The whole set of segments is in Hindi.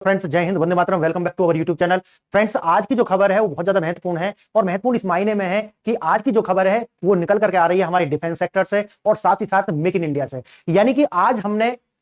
फ्रेंड्स, जय हिंद, वंदे मातरम। Welcome back to our YouTube channel. Friends, आज की जो खबर है वो बहुत ज्यादा महत्वपूर्ण है और महत्वपूर्ण इस मायने में है कि आज की जो खबर है वो निकल करके आ रही है हमारे डिफेंस सेक्टर से और साथ ही साथ मेक इन इंडिया से। यानी कि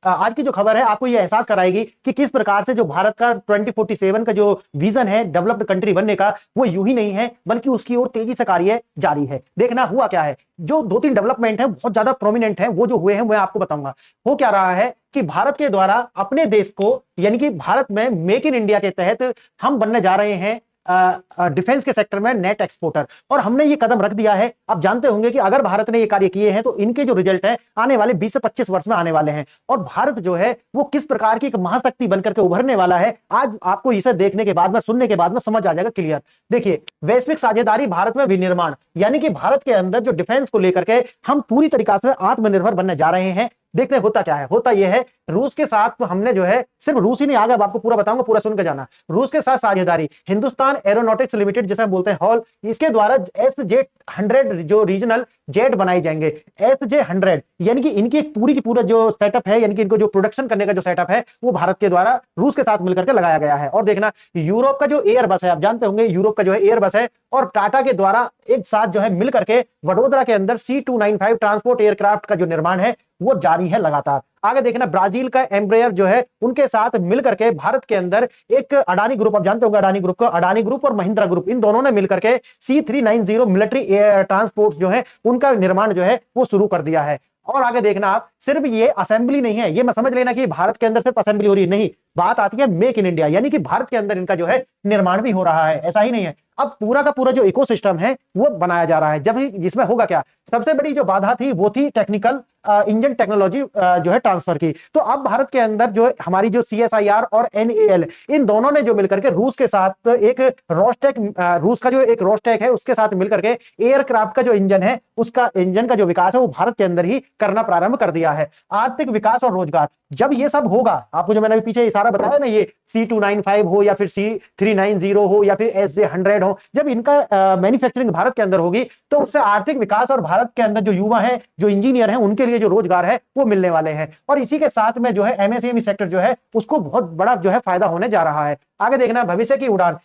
आज की जो खबर है आपको ये एहसास कराएगी कि किस प्रकार से जो भारत का 2047 का जो विजन है डेवलप्ड कंट्री बनने का, वो यूं ही नहीं है बल्कि उसकी ओर तेजी से कार्य जारी है। देखना हुआ क्या है, जो दो तीन डेवलपमेंट है बहुत ज्यादा प्रोमिनेंट है, वो जो हुए हैं मैं आपको बताऊंगा। हो क्या रहा है कि भारत के द्वारा अपने देश को, यानी कि भारत में मेक इन इंडिया के तहत हम बनने जा रहे हैं डिफेंस के सेक्टर में नेट एक्सपोर्टर, और हमने ये कदम रख दिया है। आप जानते होंगे कि अगर भारत ने ये कार्य किए हैं तो इनके जो रिजल्ट है आने वाले 20 से 25 वर्ष में आने वाले हैं, और भारत जो है वो किस प्रकार की एक महाशक्ति बनकर के उभरने वाला है, आज आपको इसे देखने के बाद में, सुनने के बाद में समझ आ जाएगा क्लियर। देखिए, वैश्विक साझेदारी भारत में विनिर्माण, यानी कि भारत के अंदर जो डिफेंस को लेकर के हम पूरी तरीका से आत्मनिर्भर बनने जा रहे हैं। देखते होता क्या है, होता यह है रूस के साथ तो हमने जो है, सिर्फ रूस ही नहीं, आगे आपको पूरा बताऊंगा, पूरा सुन के जाना। रूस के साथ साझेदारी, हिंदुस्तान एरोनॉटिक्स लिमिटेड जिसे बोलते हैं हॉल, इसके द्वारा SJ-100 जो रीजनल जेट बनाए जाएंगे। SJ-100 यानी कि इनकी पूरी की पूरा जो सेटअप है, यानी कि इनको जो प्रोडक्शन करने का जो सेटअप है वो भारत के द्वारा रूस के साथ मिलकर के लगाया गया है। और देखना, यूरोप का जो एयरबस है, आप जानते होंगे यूरोप का जो है एयरबस है, और टाटा के द्वारा एक साथ जो है मिलकर के वडोदरा के अंदर C295 ट्रांसपोर्ट एयरक्राफ्ट का जो निर्माण है वो जारी है लगातार। आगे देखना, ब्राजील का एम्ब्रेयर जो है उनके साथ मिलकर के भारत के अंदर एक अडानी ग्रुप, आप जानते होंगे अडानी ग्रुप को, अडानी ग्रुप और महिंद्रा ग्रुप, इन दोनों ने मिलकर के C390 मिलिट्री ट्रांसपोर्ट जो है उनका निर्माण जो है वो शुरू कर दिया है। और आगे देखना आप, सिर्फ ये असेंबली नहीं है, ये मैं समझ लेना कि भारत के अंदर सिर्फ असेंबली हो रही है, नहीं, बात आती है मेक इन इंडिया, यानी कि भारत के अंदर इनका जो है निर्माण भी हो रहा है। ऐसा ही नहीं है, अब पूरा का पूरा जो इकोसिस्टम है वो बनाया जा रहा है। जब इसमें होगा क्या, सबसे बड़ी जो बाधा थी वो थी टेक्निकल इंजन टेक्नोलॉजी जो है ट्रांसफर की। तो अब भारत के अंदर जो हमारी जो CSIR और NAL, इन दोनों ने जो मिलकर के रूस के साथ एक रोस्टेक, रूस का जो एक रोस्टेक है उसके साथ मिलकर के एयरक्राफ्ट का जो इंजन है, उसका इंजन का जो विकास है वो भारत के अंदर ही करना प्रारंभ कर दिया है। आर्थिक विकास और रोजगार, जब ये सब होगा, आपको जो मैंने पीछे इशारा बताया ना, ये C295 हो या फिर C390 हो या फिर SJ-100 हो, जब इनका मैन्युफैक्चरिंग भारत के अंदर होगी तो उससे आर्थिक विकास और भारत के अंदर जो युवा है, जो इंजीनियर हैं, उनके लिए जो रोजगार है वो मिलने वाले हैं। और इसी के साथ में जो है MSME सेक्टर जो है उसको बहुत बड़ा जो है फायदा होने जा रहा है। आगे देखना, भविष्य की उड़ान,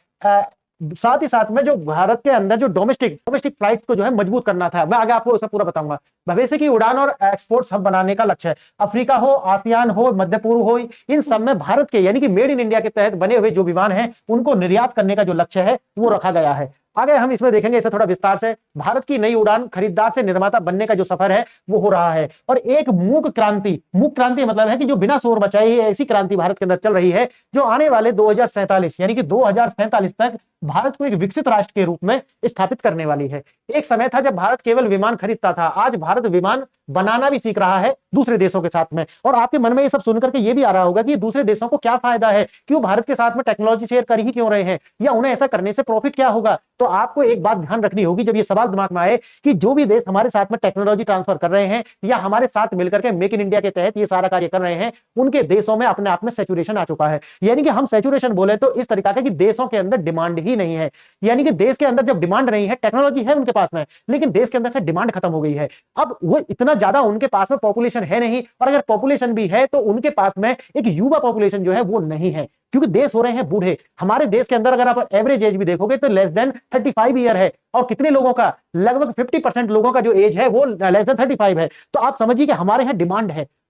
साथ ही साथ में जो भारत के अंदर जो डोमेस्टिक फ्लाइट्स को जो है मजबूत करना था, मैं आगे आपको उसका पूरा बताऊंगा। भविष्य की उड़ान और एक्सपोर्ट हब बनाने का लक्ष्य है। अफ्रीका हो, आसियान हो, मध्य पूर्व हो, इन सब में भारत के, यानी कि मेड इन इंडिया के तहत बने हुए जो विमान हैं उनको निर्यात करने का जो लक्ष्य है वो रखा गया है। आगे हम इसमें देखेंगे इसे थोड़ा विस्तार से। भारत की नई उड़ान, खरीदार से निर्माता बनने का जो सफर है वो हो रहा है। और एक मूक क्रांति मतलब है कि जो बिना शोर मचाए ही ऐसी क्रांति भारत के अंदर चल रही है जो आने वाले 2047 यानी कि 2047 तक भारत को एक विकसित राष्ट्र के रूप में स्थापित करने वाली है। एक समय था जब भारत केवल विमान खरीदता था, आज भारत विमान बनाना भी सीख रहा है दूसरे देशों के साथ में। और आपके मन में ये सब सुनकर के ये भी आ रहा होगा कि दूसरे देशों को क्या फायदा है, क्यों भारत के साथ में टेक्नोलॉजी शेयर कर ही क्यों रहे हैं, या उन्हें ऐसा करने से प्रॉफिट क्या होगा। तो आपको एक बात ध्यान रखनी होगी जब ये सवाल दिमाग में आए कि जो भी देश हमारे साथ में टेक्नोलॉजी ट्रांसफर कर रहे हैं या हमारे साथ मिलकर के मेक इन इंडिया के तहत ये सारा कार्य कर रहे हैं, उनके देशों में अपने आप में सैचुरेशन आ चुका है। यानी कि हम सैचुरेशन बोले तो इस तरीका का कि देशों के अंदर डिमांड ही नहीं है, यानी कि देश के अंदर जब डिमांड नहीं है, टेक्नोलॉजी है उनके पास में, लेकिन देश के अंदर से डिमांड खत्म हो गई है। अब वो इतना ज्यादा उनके पास में पॉपुलेशन है नहीं, और अगर पॉपुलेशन भी है तो उनके पास में एक युवा पॉपुलेशन जो है वो नहीं है, क्योंकि देश हो रहे हैं बूढ़े। हमारे देश के अंदर अगर आप एवरेज एज भी देखोगे तो लेस देन 35 ईयर है, और कितने लोगों का, लगभग 50% लोगों का जो एज है वो लेस देन 35 है। तो आप समझिए कि हमारे यहाँ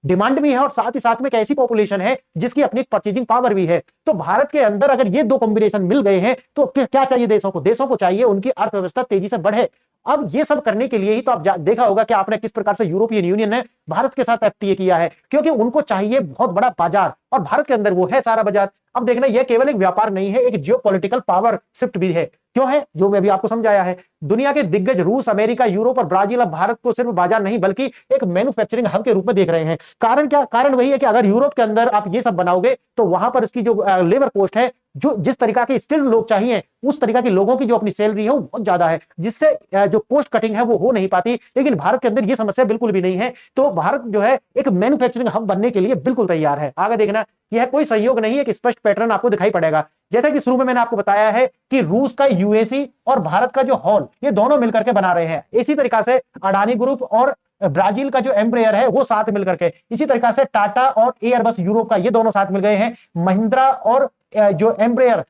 डिमांड भी है और साथ ही साथ में एक ऐसी पॉपुलेशन है जिसकी अपनी परचेजिंग पावर भी है। तो भारत के अंदर अगर ये दो कॉम्बिनेशन मिल गए हैं तो क्या चाहिए देशों को चाहिए उनकी अर्थव्यवस्था तेजी से बढ़े। अब ये सब करने के लिए ही तो आप देखा होगा कि आपने किस प्रकार से यूरोपियन यूनियन ने भारत के साथ FTA किया है, क्योंकि उनको चाहिए बहुत बड़ा बाजार, और भारत के अंदर वो है सारा बाजार। अब देखना, यह केवल एक व्यापार नहीं है, एक जियोपॉलिटिकल पावर शिफ्ट भी है। क्यों है, जो मैं अभी आपको समझाया है। दुनिया के दिग्गज रूस, अमेरिका, यूरोप और ब्राजील अब भारत को सिर्फ बाजार नहीं बल्कि एक मैन्युफैक्चरिंग हब के रूप में देख रहे हैं। कारण क्या, कारण वही है कि अगर यूरोप के अंदर आप ये सब बनाओगे तो वहां पर इसकी जो लेबर कॉस्ट है, जो जिस तरीका के स्किल्ड लोग चाहिए, उस तरीका के लोगों की जो अपनी सैलरी है वो बहुत ज्यादा है, जिससे जो कॉस्ट कटिंग है वो हो नहीं पाती। लेकिन भारत के अंदर ये समस्या बिल्कुल भी नहीं है, तो भारत जो है एक मैन्युफैक्चरिंग हब बनने के लिए बिल्कुल तैयार है। आगे देखना, यह कोई संयोग नहीं है, एक स्पष्ट पैटर्न आपको दिखाई पड़ेगा। जैसा कि शुरू में मैंने आपको बताया है कि रूस का UAC और भारत का जो हॉल, ये दोनों मिलकर के बना रहे हैं। इसी तरीका से अडानी ग्रुप और ब्राजील का जो एम्ब्रेयर है वो साथ मिलकर के, इसी तरीके से टाटा और एयरबस यूरोप का, ये दोनों साथ मिल गए हैं। महिंद्रा और जो एम्ब्रेयर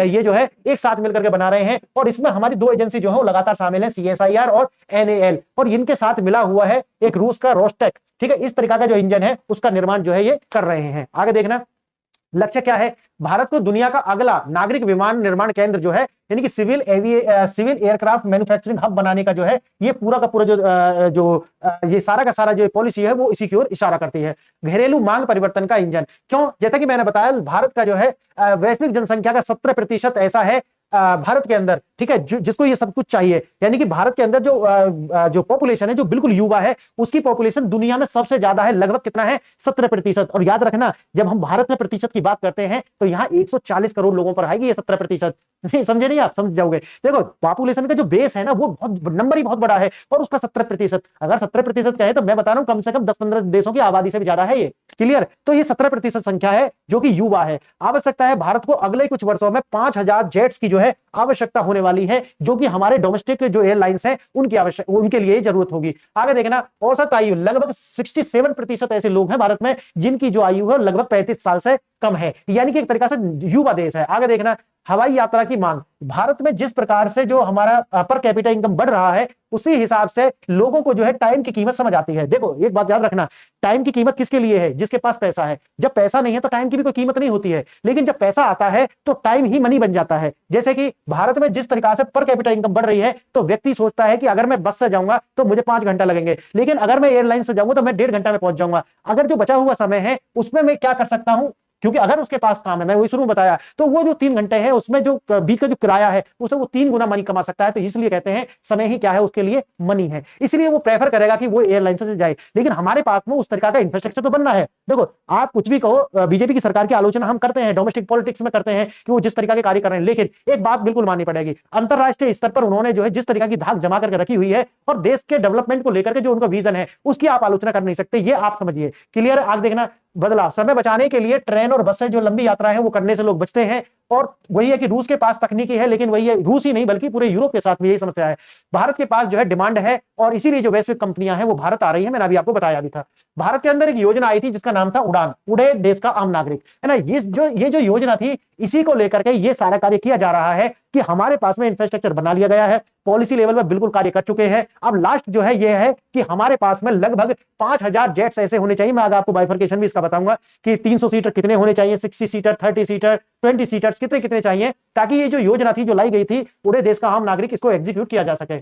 ये जो है एक साथ मिलकर के बना रहे हैं, और इसमें हमारी दो एजेंसी जो है वो लगातार शामिल है, CSIR और NAL, और इनके साथ मिला हुआ है एक रूस का रोस्टेक। ठीक है, इस तरीका का जो इंजन है उसका निर्माण जो है ये कर रहे हैं। आगे देखना, लक्ष्य क्या है, भारत को दुनिया का अगला नागरिक विमान निर्माण केंद्र जो है, यानी कि सिविल एयरक्राफ्ट मैन्युफैक्चरिंग हब बनाने का जो है, ये पूरा का पूरा ये सारा का सारा जो पॉलिसी है वो इसी की ओर इशारा करती है। घरेलू मांग परिवर्तन का इंजन, क्यों, जैसा कि मैंने बताया, भारत का जो है वैश्विक जनसंख्या का 17% ऐसा है भारत के अंदर, ठीक है, जिसको ये सब कुछ चाहिए। यानी कि भारत के अंदर जो पॉपुलेशन है, जो बिल्कुल युवा है, उसकी पॉपुलेशन दुनिया में सबसे ज्यादा है, लगभग कितना है, 17%। और याद रखना, जब हम भारत में प्रतिशत की बात करते हैं तो यहाँ 140 करोड़ लोगों पर आएगी ये 17%। नहीं समझे, नहीं आप समझ जाओगे। देखो, पॉपुलेशन का जो बेस है ना, वो बहुत नंबर ही बहुत बड़ा है, और उसका 17%, अगर 17% कहे तो मैं बता रहा हूं कम से कम 10-15 देशों की आबादी से भी ज्यादा है ये। क्लियर, तो ये 17% संख्या है जो कि युवा है। आवश्यकता है भारत को अगले कुछ वर्षों में 5000 जेट्स की जो है आवश्यकता होने वाली है, जो कि हमारे डोमेस्टिक जो एयरलाइंस है उनके लिए जरूरत होगी। आगे देखना, औसत आयु लगभग 67% ऐसे लोग हैं भारत में जिनकी जो आयु है लगभग 35 साल से कम है, यानी कि एक तरीका से युवा देश है। आगे देखना, हवाई यात्रा की मांग, भारत में जिस प्रकार से जो हमारा पर कैपिटा इनकम बढ़ रहा है, उसी हिसाब से लोगों को जो है टाइम की कीमत समझ आती है। देखो, एक बात याद रखना, टाइम की कीमत किसके लिए है, जिसके पास पैसा है। जब पैसा नहीं है तो टाइम की भी कोई कीमत नहीं होती है, लेकिन जब पैसा आता है तो टाइम ही मनी बन जाता है। जैसे कि भारत में जिस तरीका से पर कैपिटा इनकम बढ़ रही है, तो व्यक्ति सोचता है कि अगर मैं बस से जाऊंगा तो मुझे 5 घंटा लगेंगे, लेकिन अगर मैं एयरलाइन से जाऊंगा तो मैं 1.5 घंटा में पहुंच जाऊंगा। अगर जो बचा हुआ समय है उसमें मैं क्या कर सकता हूं, क्योंकि अगर उसके पास काम है, मैं वही शुरू में बताया, तो वो जो 3 घंटे है उसमें जो बीच का जो किराया है उससे वो 3 गुना मनी कमा सकता है। तो इसलिए कहते हैं समय ही क्या है, उसके लिए मनी है, इसलिए वो प्रेफर करेगा कि वो एयरलाइन से जाए। लेकिन हमारे पास में उस तरह का इंफ्रास्ट्रक्चर तो बनना है। देखो, आप कुछ भी कहो, बीजेपी की सरकार की आलोचना हम करते हैं, डोमेस्टिक पॉलिटिक्स में करते हैं कि वो जिस तरीके के कार्य कर रहे हैं, लेकिन एक बात बिल्कुल माननी पड़ेगी, अंतरराष्ट्रीय स्तर पर उन्होंने जो है जिस तरीके की धाक जमा करके रखी हुई है, और देश के डेवलपमेंट को लेकर के जो उनका विजन है, उसकी आप आलोचना कर नहीं सकते, ये आप समझिए। क्लियर, आगे देखना, बदलाव, समय बचाने के लिए ट्रेन और बस से जो लंबी यात्रा है वो करने से लोग बचते हैं, और वही है कि रूस के पास तकनीकी है, लेकिन वही है, रूस ही नहीं बल्कि पूरे यूरोप के साथ भी यही समस्या है। भारत के पास जो है डिमांड है, और इसीलिए जो वैश्विक कंपनियां हैं वो भारत आ रही है। मैंने अभी आपको बताया भी था, भारत के अंदर एक योजना आई थी जिसका नाम था उड़ान, उड़े देश का आम नागरिक, है ना। ये जो योजना थी, इसी को लेकर के ये सारा कार्य किया जा रहा है कि हमारे पास में इंफ्रास्ट्रक्चर बना लिया गया है, पॉलिसी लेवल में बिल्कुल कार्य कर चुके हैं। अब लास्ट जो है ये है कि हमारे पास में लगभग 5000 जेट्स ऐसे होने चाहिए। मैं आपको बाइफरकेशन भी इसका बताऊंगा कि 300 सीटर कितने होने चाहिए, 60 सीटर, 30 सीटर, 20 सीटर्स कितने कितने चाहिए, ताकि ये जो योजना थी जो लाई गई थी पूरे देश का आम नागरिक, इसको एग्जीक्यूट किया जा सके।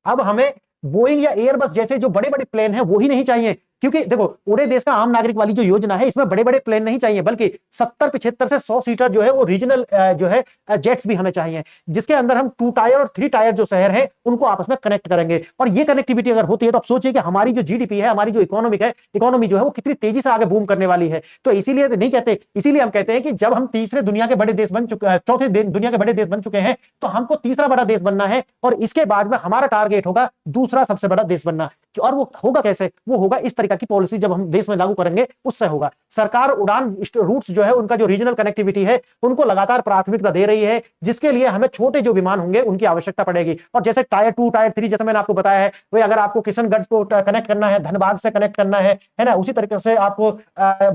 अब हमें बोइंग या एयरबस जैसे जो बड़े बड़े प्लेन हैं वो ही नहीं चाहिए, क्योंकि देखो, उड़े देश का आम नागरिक वाली जो योजना है, इसमें बड़े बड़े प्लेन नहीं चाहिए, बल्कि 70, 75 से 100 सीटर जो है वो रीजनल जो है जेट्स भी हमें चाहिए, जिसके अंदर हम 2 टायर और 3 टायर जो शहर है उनको आपस में कनेक्ट करेंगे। और ये कनेक्टिविटी अगर होती है तो आप सोचिए कि हमारी जो जीडीपी है, हमारी जो इकोनॉमी जो है वो कितनी तेजी से आगे बूम करने वाली है। तो इसीलिए नहीं कहते, इसीलिए हम कहते हैं कि जब हम तीसरे दुनिया के बड़े देश बन चुके, चौथे दुनिया के बड़े देश बन चुके हैं, तो हमको तीसरा बड़ा देश बनना है, और इसके बाद में हमारा टारगेट होगा दूसरा सबसे बड़ा देश बनना। और वो होगा कैसे, वो होगा इस तरीका की पॉलिसी जब हम देश में लागू करेंगे, उससे होगा। सरकार उड़ान रूट्स जो है उनका जो रीजनल कनेक्टिविटी है उनको लगातार प्राथमिकता दे रही है, जिसके लिए हमें छोटे जो विमान होंगे उनकी आवश्यकता पड़ेगी। और जैसे टायर 2, टायर 3 जैसे मैंने आपको बताया है, वही अगर आपको किशनगंज को कनेक्ट करना है, धनबाद से कनेक्ट करना है ना, उसी तरीके से आपको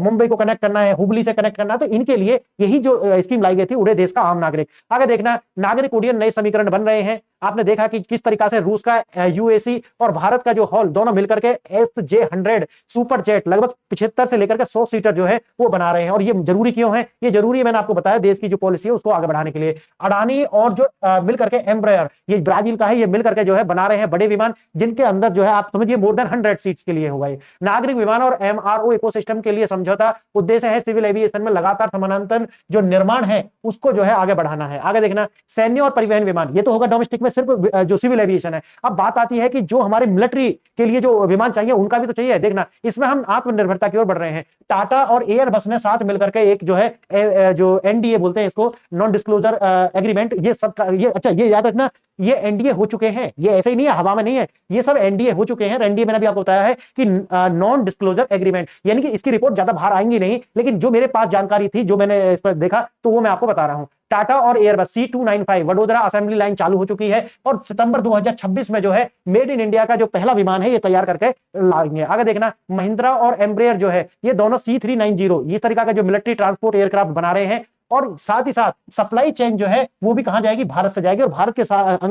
मुंबई को कनेक्ट करना है, हुबली से कनेक्ट करना है, तो इनके लिए यही जो स्कीम लाई गई थी, उड़े देश का आम नागरिक। आगे देखना, नागरिक उड्डयन नए समीकरण बन रहे हैं। आपने देखा कि किस तरीका से रूस का UAC और भारत का जो हॉल दोनों मिलकर के SJ100 सुपर जेट लगभग 75 से लेकर के 100 सीटर जो है वो बना रहे हैं। और ये जरूरी क्यों है, ये जरूरी है, मैंने आपको बताया, देश की जो पॉलिसी है उसको आगे बढ़ाने के लिए। अडानी और जो मिलकर के एम्ब्रेयर, ये ब्राजील का है, ये मिलकर के जो है बना रहे हैं बड़े विमान, जिनके अंदर जो है आप समझिए मोर देन 100 सीट्स के लिए होगा। नागरिक विमान और MRO इकोसिस्टम के लिए समझौता, उद्देश्य है सिविल एविएशन में लगातार समानांतर जो निर्माण है उसको जो है आगे बढ़ाना है। आगे देखना, सैन्य और परिवहन विमान, ये तो होगा डोमेस्टिक में सिर्फ जो सिविल एविएशन है। अब बात आती है कि जो हमारे मिलिट्री के लिए जो विमान चाहिए उनका भी तो चाहिए। देखना, इसमें हम आत्मनिर्भरता की ओर बढ़ रहे हैं। टाटा और एयरबस ने साथ मिलकर के एक जो है जो NDA बोलते हैं इसको, नॉन डिस्क्लोजर एग्रीमेंट, ये सब ये अच्छा, ये याद रखना, ये एनडीए हो चुके हैं, ये ऐसे ही नहीं है, हवा में नहीं है, ये सब एनडीए हो चुके हैं। एनडीए मैंने अभी आपको बताया है कि नॉन डिस्क्लोजर एग्रीमेंट, यानी कि इसकी रिपोर्ट ज्यादा बाहर आएंगी नहीं, लेकिन जो मेरे पास जानकारी थी, जो मैंने इस पर देखा, तो वो मैं आपको बता रहा हूं। टाटा और Airbus C295 Vadodara assembly line चालू हो चुकी है और सितंबर 2026 में जो है मेड इन इंडिया का जो पहला विमान है ये तैयार करके लाएंगे। आगे देखना, महिंद्रा और एम्ब्रेयर जो है ये दोनों C390 इस तरीका का जो मिलिट्री ट्रांसपोर्ट एयरक्राफ्ट बना रहे हैं, और साथ ही साथ सप्लाई चेन जो है वो भी कहां जाएगी, भारत से जाएगी, और भारत के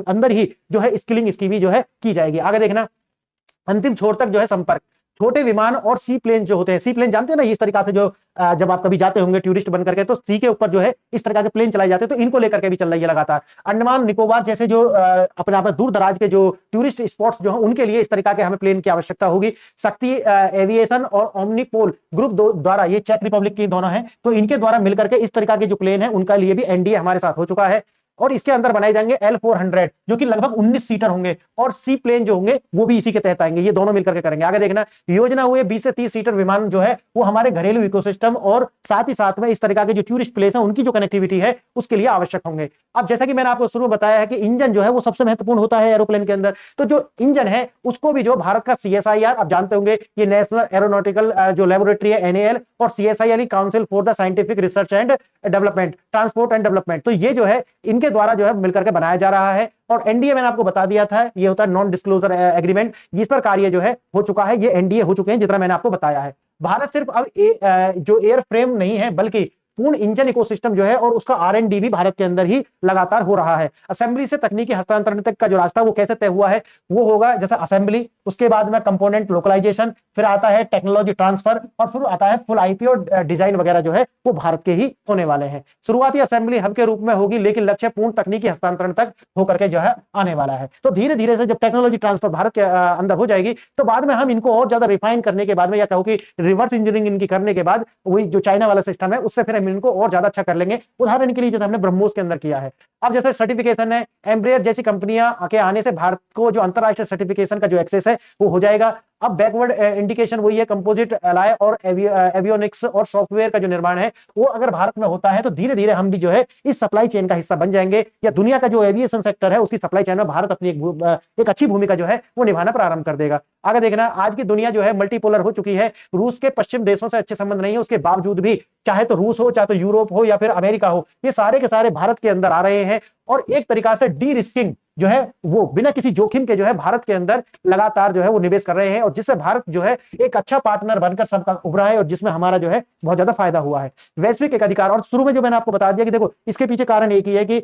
अंदर ही जो है स्किलिंग इसकी भी जो है की जाएगी। आगे देखना, अंतिम छोर तक जो है संपर्क, छोटे विमान और सी प्लेन जो होते हैं, सी प्लेन जानते हैं ना, इस तरीका से जो जब आप कभी जाते होंगे टूरिस्ट बन करके, तो सी के ऊपर जो है इस तरह के प्लेन चलाए जाते हैं, तो इनको लेकर के भी चल रही है लगातार। अंडमान निकोबार जैसे जो अपने आप दूर दराज के जो टूरिस्ट स्पॉट्स जो हैं उनके लिए इस तरीका के हमें प्लेन की आवश्यकता होगी। शक्ति एविएशन और ओमनीपोल ग्रुप द्वारा, ये चेक रिपब्लिक की दोनों हैं, तो इनके द्वारा मिलकर के इस तरीका के जो प्लेन है उनका लिए भी एनडीए हमारे साथ हो चुका है। और इसके अंदर बनाए जाएंगे L400 जो कि लगभग 19 सीटर होंगे, और सी प्लेन जो होंगे वो भी इसी के तहत आएंगे, ये दोनों मिलकर के करेंगे। आगे देखना, योजना हुए 20 से 30 सीटर विमान जो है वो हमारे घरेलू इकोसिस्टम और साथ ही साथ में इस तरह के जो टूरिस्ट प्लेस है उनकी जो कनेक्टिविटी है उसके लिए आवश्यक होंगे। अब जैसा कि मैंने आपको शुरू में बताया है कि इंजन जो है वो सबसे महत्वपूर्ण होता है एरोप्लेन के अंदर, तो जो इंजन है उसको भी जो भारत का CSIR, आप जानते होंगे ये नेशनल एरोनॉटिकल जो लेबोरेटरी है NAL, और CSI यानी council for the scientific research and development, transport and development, तो ये जो है इनके द्वारा जो है मिलकर के बनाया जा रहा है। और एनडीए मैंने आपको बता दिया था, ये होता है नॉन डिस्क्लोजर एग्रीमेंट, इस पर कार्य जो है हो चुका है, ये एनडीए हो चुके हैं जितना मैंने आपको बताया है। भारत सिर्फ अब जो एयर फ्रेम नहीं है बल्कि पूर्ण इंजन इकोसिस्टम जो है और उसका R&D भी भारत के अंदर ही लगातार हो रहा है। असेंबली से तकनीकी हस्तांतरण तक का जो रास्ता वो कैसे तय हुआ है, वो होगा जैसे असेंबली, उसके बाद में कंपोनेंट लोकलाइजेशन, फिर आता है टेक्नोलॉजी ट्रांसफर, और फिर आता है फुल आईपी और डिजाइन वगैरह जो है वो भारत के ही होने वाले हैं। शुरुआती असेंबली हब के रूप में होगी, लेकिन लक्ष्य पूर्ण तकनीकी हस्तांतरण तक होकर के जो है आने वाला है। तो धीरे धीरे से जब टेक्नोलॉजी ट्रांसफर भारत के अंदर हो जाएगी, तो बाद में हम इनको और ज्यादा रिफाइन करने के बाद में, या कहो कि रिवर्स इंजीनियरिंग इनकी करने के बाद, वही जो चाइना वाला सिस्टम है उससे फिर हम इनको और ज्यादा अच्छा कर लेंगे। उदाहरण के लिए जैसे हमने ब्रह्मोस के अंदर किया है। अब जैसे सर्टिफिकेशन है, एम्ब्रेयर जैसी कंपनियां के आने से भारत को जो अंतरराष्ट्रीय सर्टिफिकेशन का जो एक्सेस है वो हो जाएगा। अब बैकवर्ड इंडिकेशन वही है, कंपोजिट एलाय और एवियोनिक्स और सॉफ्टवेयर का जो निर्माण है वो अगर भारत में होता है तो धीरे धीरे हम भी जो है इस सप्लाई चेन का हिस्सा बन जाएंगे, या दुनिया का जो एविएशन सेक्टर है उसकी सप्लाई चेन में भारत अपनी एक अच्छी भूमिका जो है वो निभाना प्रारंभ कर देगा। आगे देखना, आज की दुनिया जो है मल्टीपोलर हो चुकी है। रूस के पश्चिम देशों से अच्छे संबंध नहीं है, उसके बावजूद भी चाहे तो रूस हो, चाहे तो यूरोप हो, या फिर अमेरिका हो, ये सारे के सारे भारत के अंदर आ रहे हैं, और एक तरीका से डी रिस्किंग जो है वो बिना किसी जोखिम के जो है भारत के अंदर लगातार जो है वो निवेश कर रहे हैं, और जिससे भारत जो है एक अच्छा पार्टनर बनकर सबका उभरा है, और जिसमें हमारा जो है बहुत ज्यादा फायदा हुआ है। वैश्विक एक अधिकार, और शुरू में जो मैंने आपको बता दिया कि देखो इसके पीछे कारण एक ही है कि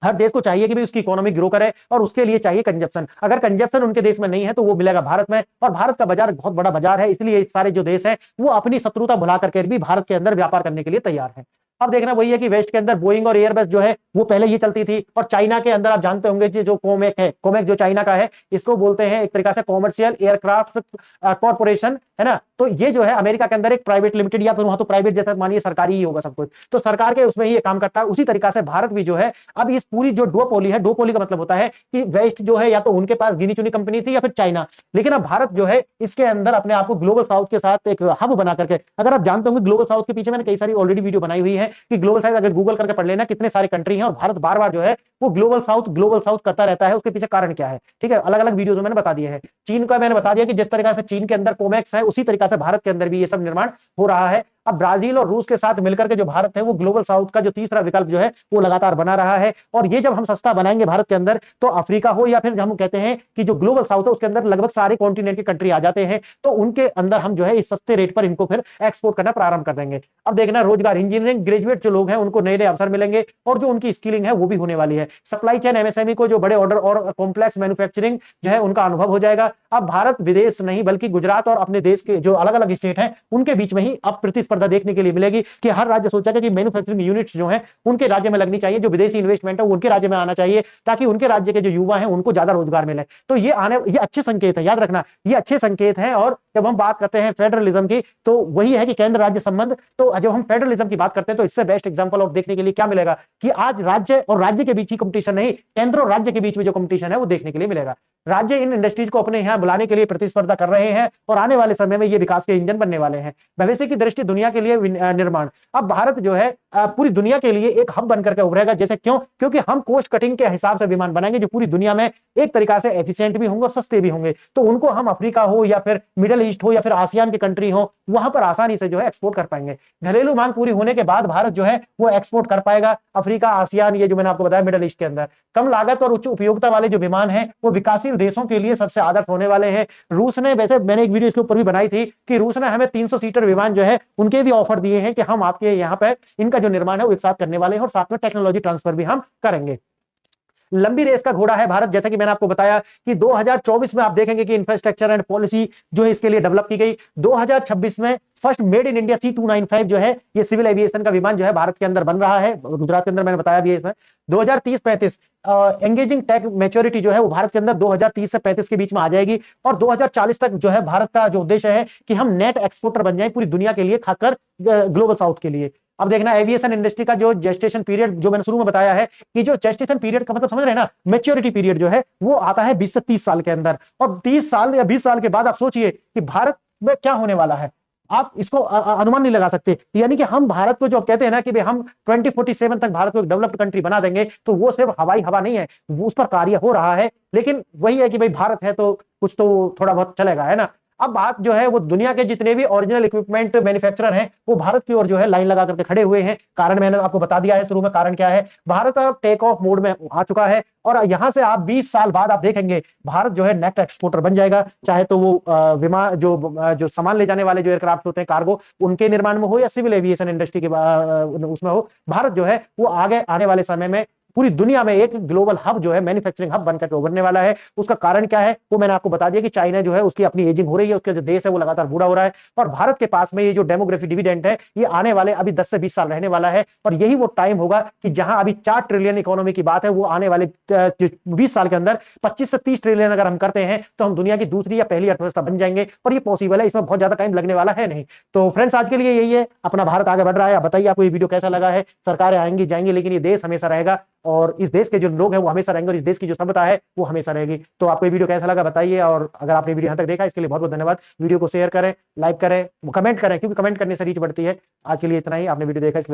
हर देश को चाहिए कि भी उसकी इकोनॉमी ग्रो करे, और उसके लिए चाहिए कंजप्शन। अगर कंजप्शन उनके देश में नहीं है तो वो मिलेगा भारत में, और भारत का बाजार बहुत बड़ा बाजार है, इसलिए सारे जो देश हैं वो अपनी शत्रुता भुला करके भी भारत के अंदर व्यापार करने के लिए तैयार है। अब देखना वही है कि वेस्ट के अंदर बोइंग और एयरबस जो है वो पहले ये चलती थी, और चाइना के अंदर आप जानते होंगे जो कोमेक है, कोमेक जो चाइना का है, इसको बोलते हैं एक तरीका से कॉमर्शियल एयरक्राफ्ट कॉर्पोरेशन, है ना। तो ये जो है अमेरिका के अंदर एक प्राइवेट लिमिटेड, या फिर वहां तो प्राइवेट जैसा मानिए सरकारी ही होगा सब कुछ, तो सरकार के उसमें ही ये काम करता है। उसी तरीका से भारत भी जो है अब इस पूरी जो डुओपोली है, डुओपोली का मतलब होता है कि वेस्ट जो है या तो उनके पास गिनी चुनी कंपनी थी या फिर चाइना, लेकिन अब भारत जो है इसके अंदर अपने आप को ग्लोबल साउथ के साथ एक हब बना करके, अगर आप जानते होंगे ग्लोबल साउथ के पीछे मैंने कई सारी ऑलरेडी वीडियो बनाई हुई है कि ग्लोबल साउथ अगर गूगल करके पढ़ लेना कितने सारे कंट्री हैं, और भारत बार बार जो है वो ग्लोबल साउथ करता रहता है, उसके पीछे कारण क्या है, ठीक है, अलग अलग वीडियोस में मैंने बता दिए हैं। चीन का मैंने बता दिया कि जिस तरीके से चीन के अंदर कोमैक्स है, उसी तरीके से भारत के अंदर भी ये सब निर्माण हो रहा है। अब ब्राजील और रूस के साथ मिलकर के जो भारत है वो ग्लोबल साउथ का जो तीसरा विकल्प जो है वो लगातार बना रहा है, और ये जब हम सस्ता बनाएंगे भारत के अंदर, तो अफ्रीका हो या फिर हम कहते हैं कि जो ग्लोबल साउथ है उसके अंदर लगभग सारे कॉन्टिनेंट के कंट्री आ जाते हैं, तो उनके अंदर हम जो है इस सस्ते रेट पर इनको फिर एक्सपोर्ट करना प्रारंभ कर देंगे। अब देखना, रोजगार, इंजीनियरिंग ग्रेजुएट जो लोग हैं उनको नए नए अवसर मिलेंगे, और जो उनकी स्किलिंग है वो भी होने वाली है। सप्लाई चेन MSME को जो बड़े ऑर्डर और कॉम्प्लेक्स मैन्युफैक्चरिंग जो है उनका अनुभव हो जाएगा। अब भारत विदेश नहीं बल्कि गुजरात और अपने देश के जो अलग अलग स्टेट हैं उनके बीच में ही अब प्रतिस्पर्धा देखने के लिए मिलेगी, कि हर राज्य सोचेगा कि मैन्युफैक्चरिंग यूनिट्स जो हैं उनके राज्य में लगनी चाहिए, जो विदेशी इन्वेस्टमेंट है उनके राज्य में आना चाहिए, ताकि उनके राज्य के जो युवा हैं उनको ज्यादा रोजगार मिले। तो ये अच्छे संकेत है, याद रखना ये अच्छे संकेत हैं। और जब हम बात करते हैं फेडरलिज्म की, तो वही है कि केंद्र राज्य संबंध, तो जब हम फेडरलिज्म की बात करते हैं तो इससे बेस्ट एग्जांपल और देखने के लिए क्या मिलेगा कि आज राज्य और राज्य के बीच ही कंपटीशन नहीं, केंद्र और राज्य के बीच में जो कंपटीशन है वो देखने के लिए मिलेगा। राज्य इन इंडस्ट्रीज को अपने यहाँ बुलाने के लिए प्रतिस्पर्धा कर रहे हैं और आने वाले समय में ये विकास के इंजन बनने वाले हैं। भविष्य की दृष्टि दुनिया के लिए निर्माण, अब भारत जो है पूरी दुनिया के लिए एक हब बनकर के उभरेगा। जैसे क्यों? क्योंकि हम कोस्ट कटिंग के हिसाब से विमान बनाएंगे जो पूरी दुनिया में एक तरीका से एफिशिएंट भी होंगे और सस्ते भी होंगे। तो उनको हम अफ्रीका हो या फिर मिडिल ईस्ट हो या फिर आसियान की कंट्री हो, वहां पर आसानी से जो है एक्सपोर्ट कर पाएंगे। घरेलू मांग पूरी होने के बाद भारत जो है वो एक्सपोर्ट कर पाएगा अफ्रीका, आसियान, ये जो मैंने आपको बताया मिडिल ईस्ट के अंदर। कम लागत और उच्च उपयोगिता वाले जो विमान हैं वो विकासशील देशों के लिए सबसे आदर्श होने वाले हैं। रूस ने, वैसे मैंने एक वीडियो इसके ऊपर भी बनाई थी कि रूस ने हमें 300 सीटर विमान जो है उनके भी ऑफर दिए हैं कि हम आपके यहाँ पे इनका जो निर्माण है वो एक साथ करने वाले हैं और साथ में टेक्नोलॉजी ट्रांसफर भी हम करेंगे। लंबी रेस का घोड़ा है भारत, जैसा कि मैंने आपको बताया कि 2024 में आप देखेंगे कि इंफ्रास्ट्रक्चर एंड पॉलिसी जो है इसके लिए डेवलप की गई। 2026 में first made in India C295 जो है ये सिविल एविएशन का विमान जो है भारत के अंदर बन रहा है, गुजरात के अंदर, मैंने बताया भी है इसमें। 2030-35 एंगेजिंग टेक मैच्योरिटी जो है वो भारत के अंदर 2030 से 35 के बीच में आ जाएगी और 2040 तक जो है भारत का जो उद्देश्य है कि हम नेट एक्सपोर्टर बन जाए पूरी दुनिया के लिए, खासकर ग्लोबल साउथ के लिए। अब देखना एविएशन इंडस्ट्री का जो जेस्टेशन पीरियड जो मैंने शुरू में बताया है कि जो जेस्टेशन पीरियड का मतलब समझ रहे हैं ना, मैच्योरिटी पीरियड जो है वो आता है 20 से 30 साल के अंदर। और 30 साल या 20 साल के बाद आप सोचिए कि भारत में क्या होने वाला है, आप इसको अनुमान नहीं लगा सकते। यानी कि हम भारत को जो कहते हैं ना कि भाई हम 2047 तक भारत को एक डेवलप्ड कंट्री बना देंगे, तो वो सिर्फ हवाई हवा नहीं है, उस पर कार्य हो रहा है। लेकिन वही है कि भाई भारत है तो कुछ तो थोड़ा बहुत चलेगा, है ना। अब बात जो है वो दुनिया के जितने भी ओरिजिनल इक्विपमेंट मैन्युफैक्चरर हैं वो भारत की ओर जो है लाइन लगा करके खड़े हुए हैं। कारण मैंने आपको बता दिया है शुरू में, कारण क्या है, भारत अब टेक ऑफ मोड में आ चुका है और यहां से आप 20 साल बाद आप देखेंगे भारत जो है नेट एक्सपोर्टर बन जाएगा। चाहे तो वो विमान जो सामान ले जाने वाले जो एयरक्राफ्ट होते हैं कार्गो, उनके निर्माण में हो या सिविल एविएशन इंडस्ट्री के उसमें हो, भारत जो है वो आगे आने वाले समय में पूरी दुनिया में एक ग्लोबल हब जो है, मैन्युफैक्चरिंग हब बनकर के उभरने वाला है। उसका कारण क्या है वो मैंने आपको बता दिया कि चाइना जो है उसकी अपनी एजिंग हो रही है, उसका जो देश है वो लगातार बूढ़ा हो रहा है और भारत के पास में ये जो डेमोग्राफी डिविडेंड है ये आने वाले अभी 10 से 20 साल रहने वाला है। और यही वो टाइम होगा कि जहां अभी 4 ट्रिलियन इकोनॉमी की बात है, वो आने वाले 20 साल के अंदर 25 से 30 ट्रिलियन अगर हम करते हैं तो हम दुनिया की दूसरी या पहली अर्थव्यवस्था बन जाएंगे। और ये पॉसिबल है, इसमें बहुत ज्यादा टाइम लगने वाला है नहीं। तो फ्रेंड्स आज के लिए यही है, अपना भारत आगे बढ़ रहा है। बताइए आपको ये वीडियो कैसा लगा है। सरकारें आएंगी जाएंगी लेकिन ये देश हमेशा रहेगा और इस देश के जो लोग हैं वो हमेशा रहेंगे और इस देश की जो सभ्यता है वो हमेशा रहेगी। तो आपको ये वीडियो कैसा लगा बताइए और अगर आपने वीडियो यहां तक देखा इसके लिए बहुत बहुत धन्यवाद। वीडियो को शेयर करें, लाइक करें, कमेंट करें, क्योंकि कमेंट करने से रीच बढ़ती है। आज के लिए इतना ही, आपने वीडियो देखा इसलिए